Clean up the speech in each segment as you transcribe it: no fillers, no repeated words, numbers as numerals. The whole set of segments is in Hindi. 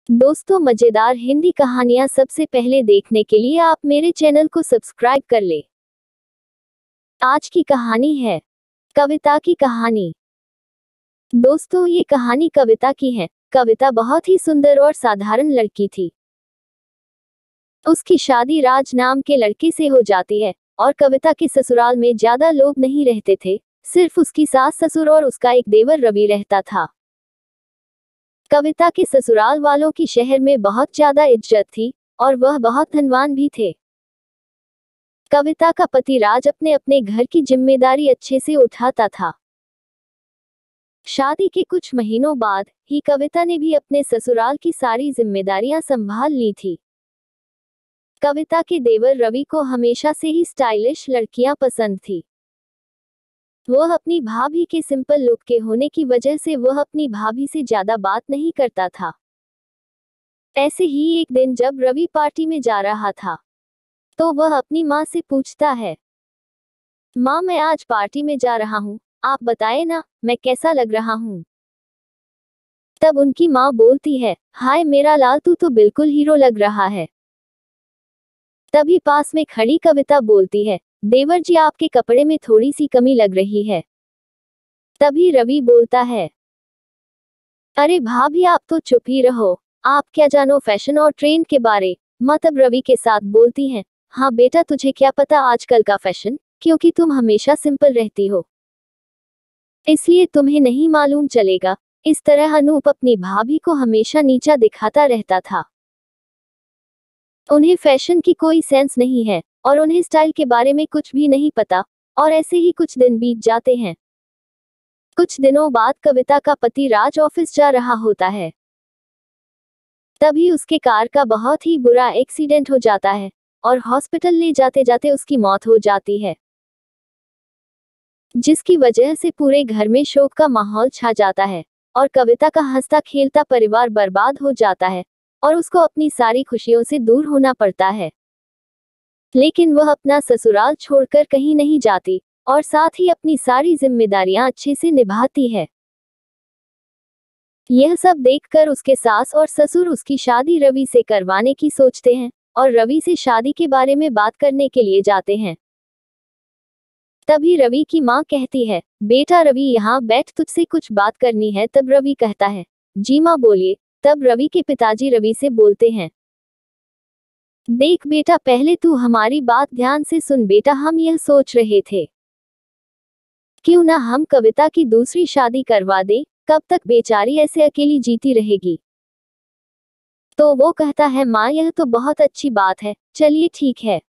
दोस्तों, मजेदार हिंदी कहानियां सबसे पहले देखने के लिए आप मेरे चैनल को सब्सक्राइब कर ले। आज की कहानी है कविता की कहानी। दोस्तों, ये कहानी कविता की है। कविता बहुत ही सुंदर और साधारण लड़की थी। उसकी शादी राज नाम के लड़के से हो जाती है और कविता के ससुराल में ज्यादा लोग नहीं रहते थे। सिर्फ उसकी सास ससुर और उसका एक देवर रवि रहता था। कविता के ससुराल वालों की शहर में बहुत ज्यादा इज्जत थी और वह बहुत धनवान भी थे। कविता का पति राज अपने अपने घर की जिम्मेदारी अच्छे से उठाता था। शादी के कुछ महीनों बाद ही कविता ने भी अपने ससुराल की सारी जिम्मेदारियां संभाल ली थी। कविता के देवर रवि को हमेशा से ही स्टाइलिश लड़कियां पसंद थी। वह अपनी भाभी के सिंपल लुक के होने की वजह से वह अपनी भाभी से ज्यादा बात नहीं करता था। ऐसे ही एक दिन जब रवि पार्टी में जा रहा था तो वह अपनी माँ से पूछता है, माँ, मैं आज पार्टी में जा रहा हूँ, आप बताएं ना मैं कैसा लग रहा हूँ। तब उनकी माँ बोलती है, हाय मेरा लाल, तू तो बिल्कुल हीरो लग रहा है। तभी पास में खड़ी कविता बोलती है, देवर जी, आपके कपड़े में थोड़ी सी कमी लग रही है। तभी रवि बोलता है, अरे भाभी, आप तो चुप ही रहो, आप क्या जानो फैशन और ट्रेंड के बारे। माँ तब रवि के साथ बोलती हैं, हाँ बेटा, तुझे क्या पता आजकल का फैशन, क्योंकि तुम हमेशा सिंपल रहती हो, इसलिए तुम्हें नहीं मालूम चलेगा। इस तरह अनूप अपनी भाभी को हमेशा नीचा दिखाता रहता था। उन्हें फैशन की कोई सेंस नहीं है और उन्हें स्टाइल के बारे में कुछ भी नहीं पता। और ऐसे ही कुछ दिन बीत जाते हैं। कुछ दिनों बाद कविता का पति राज ऑफिस जा रहा होता है। तभी उसके कार का बहुत ही बुरा एक्सीडेंट हो जाता है और हॉस्पिटल ले जाते जाते उसकी मौत हो जाती है, जिसकी वजह से पूरे घर में शोक का माहौल छा जाता है और कविता का हंसता खेलता परिवार बर्बाद हो जाता है और उसको अपनी सारी खुशियों से दूर होना पड़ता है। लेकिन वह अपना ससुराल छोड़कर कहीं नहीं जाती और साथ ही अपनी सारी जिम्मेदारियां अच्छे से निभाती है। यह सब देखकर उसके सास और ससुर उसकी शादी रवि से करवाने की सोचते हैं और रवि से शादी के बारे में बात करने के लिए जाते हैं। तभी रवि की माँ कहती है, बेटा रवि, यहाँ बैठ, तुझसे कुछ बात करनी है। तब रवि कहता है, जी माँ बोलिए। तब रवि के पिताजी रवि से बोलते हैं, देख बेटा, पहले तू हमारी बात ध्यान से सुन बेटा। हम यह सोच रहे थे क्यों ना हम कविता की दूसरी शादी करवा दें, कब तक बेचारी ऐसे अकेली जीती रहेगी। तो वो कहता है, माँ यह तो बहुत अच्छी बात है, चलिए ठीक है,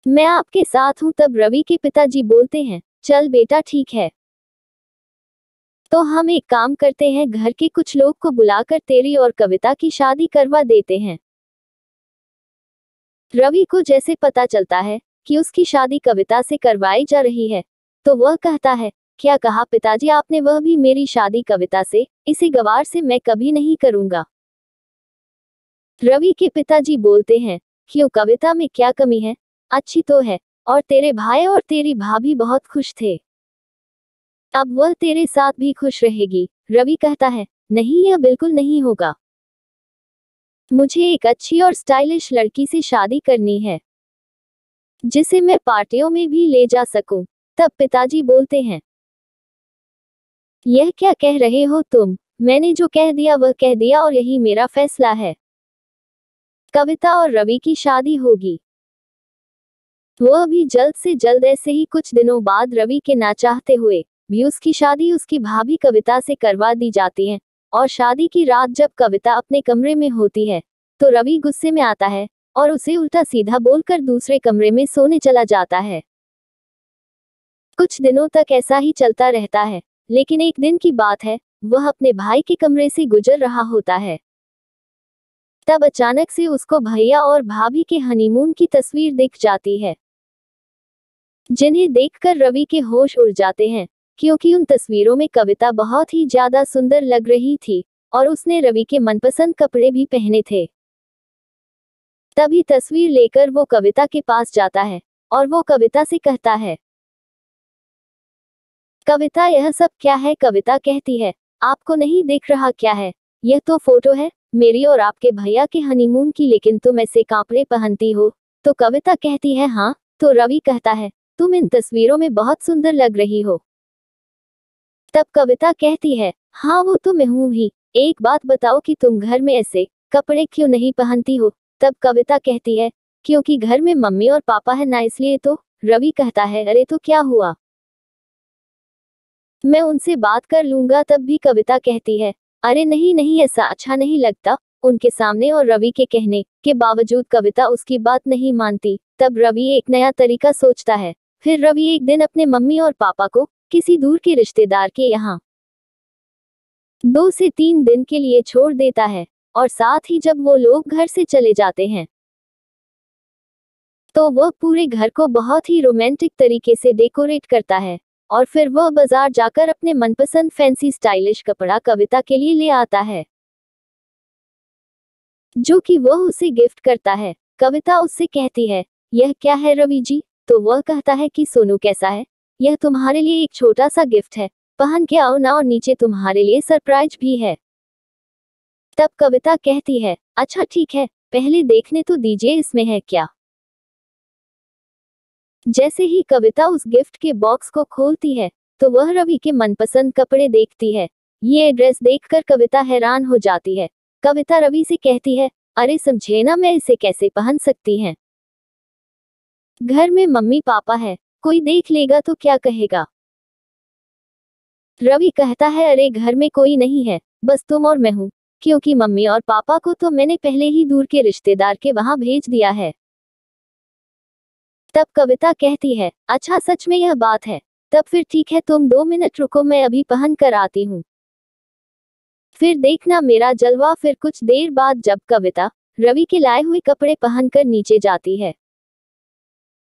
मैं आपके साथ हूँ। तब रवि के पिताजी बोलते हैं, चल बेटा ठीक है, तो हम एक काम करते हैं, घर के कुछ लोग को बुलाकर तेरी और कविता की शादी करवा देते हैं। रवि को जैसे पता चलता है कि उसकी शादी कविता से करवाई जा रही है तो वह कहता है, क्या कहा पिताजी आपने? वह भी मेरी शादी कविता से? इसे गवार से मैं कभी नहीं करूंगा। रवि के पिताजी बोलते हैं, क्यों, कविता में क्या कमी है? अच्छी तो है और तेरे भाई और तेरी भाभी बहुत खुश थे, अब वह तेरे साथ भी खुश रहेगी। रवि कहता है, नहीं, यह बिल्कुल नहीं होगा, मुझे एक अच्छी और स्टाइलिश लड़की से शादी करनी है जिसे मैं पार्टियों में भी ले जा सकूं। तब पिताजी बोलते हैं, यह क्या कह रहे हो तुम? मैंने जो कह दिया वह कह दिया और यही मेरा फैसला है। कविता और रवि की शादी होगी, वह भी जल्द से जल्द। ऐसे ही कुछ दिनों बाद रवि के ना चाहते हुए भी उसकी शादी उसकी भाभी कविता से करवा दी जाती है। और शादी की रात जब कविता अपने कमरे में होती है तो रवि गुस्से में आता है और उसे उल्टा सीधा बोलकर दूसरे कमरे में सोने चला जाता है। कुछ दिनों तक ऐसा ही चलता रहता है, लेकिन एक दिन की बात है, वह अपने भाई के कमरे से गुजर रहा होता है। तब अचानक से उसको भैया और भाभी के हनीमून की तस्वीर दिख जाती है, जिन्हें देखकर रवि के होश उड़ जाते हैं, क्योंकि उन तस्वीरों में कविता बहुत ही ज्यादा सुंदर लग रही थी और उसने रवि के मनपसंद कपड़े भी पहने थे। तभी तस्वीर लेकर वो कविता के पास जाता है और वो कविता से कहता है, कविता, यह सब क्या है? कविता कहती है, आपको नहीं दिख रहा क्या है, यह तो फोटो है, मेरी और आपके भैया के हनीमून की, लेकिन तुम ऐसे कपड़े पहनती हो। तो कविता कहती है हाँ। तो रवि कहता है तुम इन तस्वीरों में बहुत सुंदर लग रही हो। तब कविता कहती है हाँ वो तो मैं हूँ ही। एक बात बताओ कि तुम घर में ऐसे कपड़े क्यों नहीं पहनती हो। तब कविता कहती है क्योंकि घर में मम्मी और पापा है ना, इसलिए। तो रवि कहता है अरे तो क्या हुआ, मैं उनसे बात कर लूंगा। तब भी कविता कहती है अरे नहीं नहीं, ऐसा अच्छा नहीं लगता उनके सामने। और रवि के कहने के बावजूद कविता उसकी बात नहीं मानती। तब रवि एक नया तरीका सोचता है। फिर रवि एक दिन अपने मम्मी और पापा को किसी दूर के रिश्तेदार के यहाँ 2 से 3 दिन के लिए छोड़ देता है। और साथ ही जब वो लोग घर से चले जाते हैं तो वह पूरे घर को बहुत ही रोमांटिक तरीके से डेकोरेट करता है। और फिर वह बाजार जाकर अपने मनपसंद फैंसी स्टाइलिश कपड़ा कविता के लिए ले आता है, जो कि वह उसे गिफ्ट करता है। कविता उससे कहती है यह क्या है रवि जी। तो वह कहता है कि सोनू कैसा है, यह तुम्हारे लिए एक छोटा सा गिफ्ट है, पहन के आओ ना, और नीचे तुम्हारे लिए सरप्राइज भी है। तब कविता कहती है अच्छा ठीक है, पहले देखने तो दीजिए इसमें है क्या। जैसे ही कविता उस गिफ्ट के बॉक्स को खोलती है तो वह रवि के मनपसंद कपड़े देखती है। ये ड्रेस देखकर कविता हैरान हो जाती है। कविता रवि से कहती है अरे समझे ना, मैं इसे कैसे पहन सकती हैं, घर में मम्मी पापा है, कोई देख लेगा तो क्या कहेगा। रवि कहता है अरे घर में कोई नहीं है, बस तुम और मैं हूँ, क्योंकि मम्मी और पापा को तो मैंने पहले ही दूर के रिश्तेदार के वहां भेज दिया है। तब कविता कहती है अच्छा सच में यह बात है, तब फिर ठीक है, तुम 2 मिनट रुको, मैं अभी पहन कर आती हूँ, फिर देखना मेरा जलवा। फिर कुछ देर बाद जब कविता रवि के लाए हुए कपड़े पहनकर नीचे जाती है,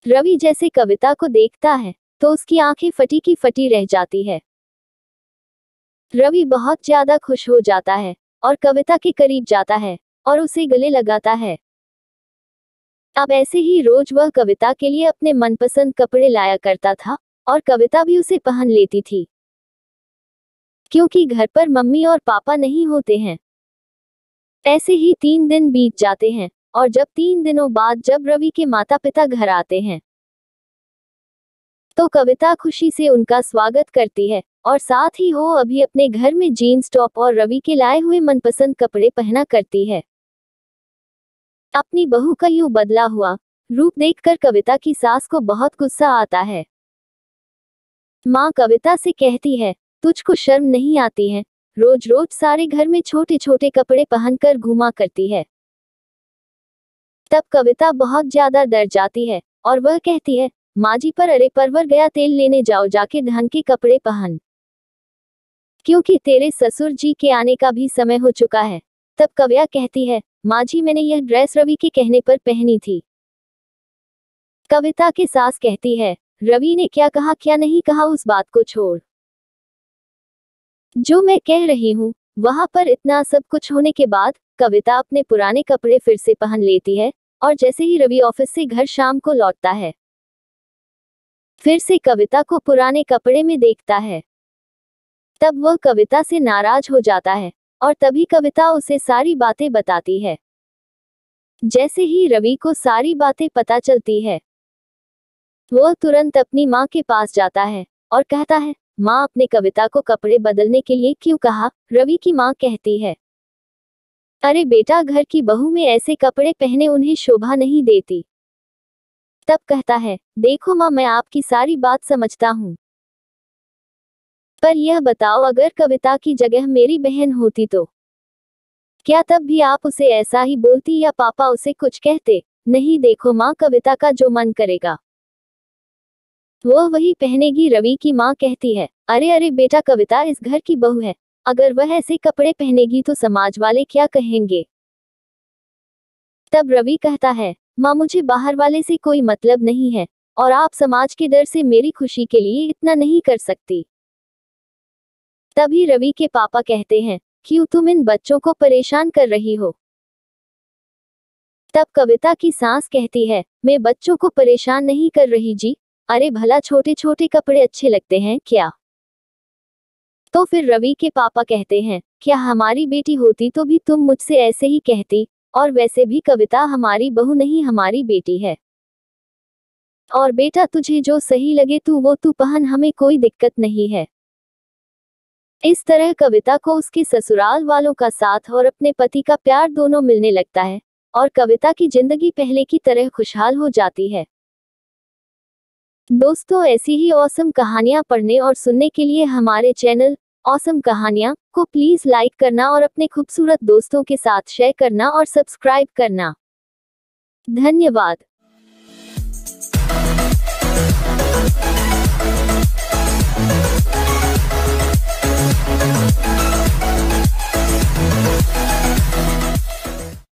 रवि जैसे कविता को देखता है तो उसकी आंखें फटी की फटी रह जाती है। रवि बहुत ज्यादा खुश हो जाता है और कविता के करीब जाता है और उसे गले लगाता है। अब ऐसे ही रोज वह कविता के लिए अपने मनपसंद कपड़े लाया करता था और कविता भी उसे पहन लेती थी, क्योंकि घर पर मम्मी और पापा नहीं होते हैं। ऐसे ही 3 दिन बीत जाते हैं और जब 3 दिनों बाद जब रवि के माता पिता घर आते हैं तो कविता खुशी से उनका स्वागत करती है और साथ ही वो अभी अपने घर में जीन्स टॉप और रवि के लाए हुए मनपसंद कपड़े पहना करती है। अपनी बहू का यूं बदला हुआ रूप देखकर कविता की सास को बहुत गुस्सा आता है। माँ कविता से कहती है तुझको शर्म नहीं आती है, रोज रोज सारे घर में छोटे छोटे कपड़े पहनकर घूमा करती है। तब कविता बहुत ज्यादा डर जाती है और वह कहती है माँ जी पर अरे परवर गया, तेल लेने जाओ, जाके ढंग के कपड़े पहन, क्योंकि तेरे ससुर जी के आने का भी समय हो चुका है। तब कविता कहती है माँ जी मैंने यह ड्रेस रवि के कहने पर पहनी थी। कविता की सास कहती है रवि ने क्या कहा क्या नहीं कहा उस बात को छोड़, जो मैं कह रही हूँ। वहां पर इतना सब कुछ होने के बाद कविता अपने पुराने कपड़े फिर से पहन लेती है और जैसे ही रवि ऑफिस से घर शाम को लौटता है फिर से कविता को पुराने कपड़े में देखता है। तब वह कविता से नाराज हो जाता है और तभी कविता उसे सारी बातें बताती है। जैसे ही रवि को सारी बातें पता चलती है वह तुरंत अपनी माँ के पास जाता है और कहता है माँ अपने कविता को कपड़े बदलने के लिए क्यों कहा। रवि की माँ कहती है अरे बेटा, घर की बहू में ऐसे कपड़े पहने उन्हें शोभा नहीं देती। तब कहता है देखो माँ, मैं आपकी सारी बात समझता हूँ, पर यह बताओ अगर कविता की जगह मेरी बहन होती तो क्या तब भी आप उसे ऐसा ही बोलती या पापा उसे कुछ कहते। नहीं देखो माँ, कविता का जो मन करेगा वह वही पहनेगी। रवि की माँ कहती है अरे अरे बेटा, कविता इस घर की बहू है, अगर वह ऐसे कपड़े पहनेगी तो समाज वाले क्या कहेंगे। तब रवि कहता है माँ, मुझे बाहर वाले से कोई मतलब नहीं है और आप समाज के डर से मेरी खुशी के लिए इतना नहीं कर सकती। तभी रवि के पापा कहते हैं क्यों तुम इन बच्चों को परेशान कर रही हो। तब कविता की सास कहती है मैं बच्चों को परेशान नहीं कर रही जी, अरे भला छोटे छोटे कपड़े अच्छे लगते हैं क्या। तो फिर रवि के पापा कहते हैं, क्या हमारी बेटी होती तो भी तुम मुझसे ऐसे ही कहती, और वैसे भी कविता हमारी बहू नहीं हमारी बेटी है। और बेटा तुझे जो सही लगे तू पहन, हमें कोई दिक्कत नहीं है। इस तरह कविता को उसके ससुराल वालों का साथ और अपने पति का प्यार दोनों मिलने लगता है, और कविता की जिंदगी पहले की तरह खुशहाल हो जाती है। दोस्तों, ऐसी ही ऑसम कहानियां पढ़ने और सुनने के लिए हमारे चैनल ऑसम कहानियां को प्लीज लाइक करना और अपने खूबसूरत दोस्तों के साथ शेयर करना और सब्सक्राइब करना। धन्यवाद।